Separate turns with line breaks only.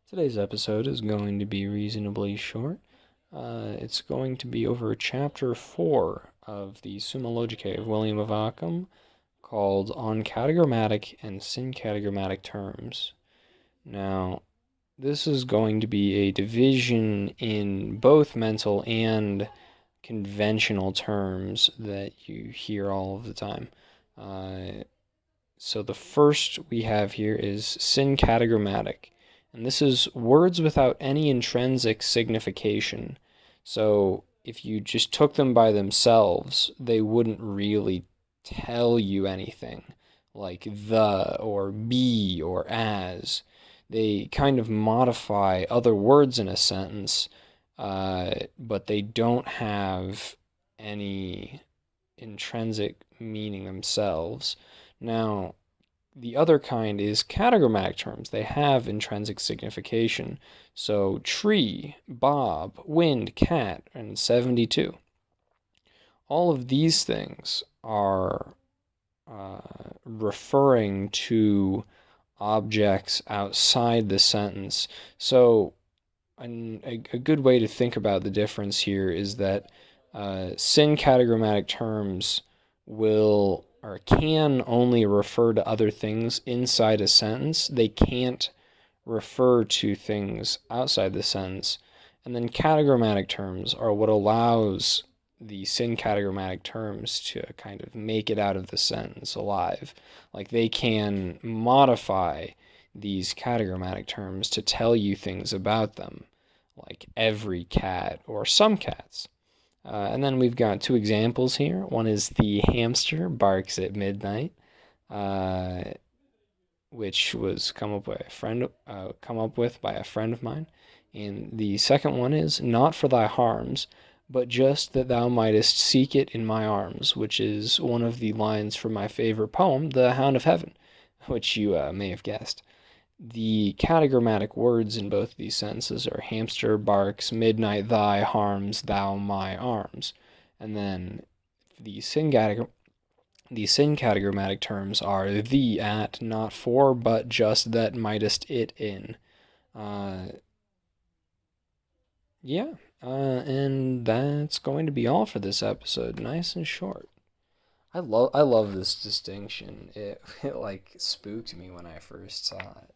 Today's episode is going to be reasonably short. It's going to be over chapter 4 of the Summa Logicae of William of Ockham, called On Categorematic and Syncategorematic Terms. Now, this is going to be a division in both mental and conventional terms that you hear all of the time. So the first we have here is syncategorematic. And this is words without any intrinsic signification. So if you just took them by themselves, they wouldn't really tell you anything, like the or be or as. They kind of modify other words in a sentence, but they don't have any intrinsic meaning themselves. Now, the other kind is categorematic terms. They have intrinsic signification. So tree, Bob, wind, cat, and 72. All of these things are referring to objects outside the sentence. So a good way to think about the difference here is that syncategorematic terms will or can only refer to other things inside a sentence. They can't refer to things outside the sentence. And then categorematic terms are what allows the syncategorematic terms to kind of make it out of the sentence alive. Like they can modify these categorematic terms to tell you things about them, like every cat or some cats. And then we've got two examples here. One is the hamster barks at midnight, which was come up with by a friend of mine. And the second one is not for thy harms, but just that thou mightest seek it in my arms, which is one of the lines from my favorite poem, The Hound of Heaven, which you may have guessed. The categorematic words in both these sentences are hamster barks, midnight thy harms, thou my arms. And then the syncategorematic terms are the, at, not for, but just that mightest it in. And that's going to be all for this episode. Nice and short. I love this distinction. It like spooked me when I first saw it.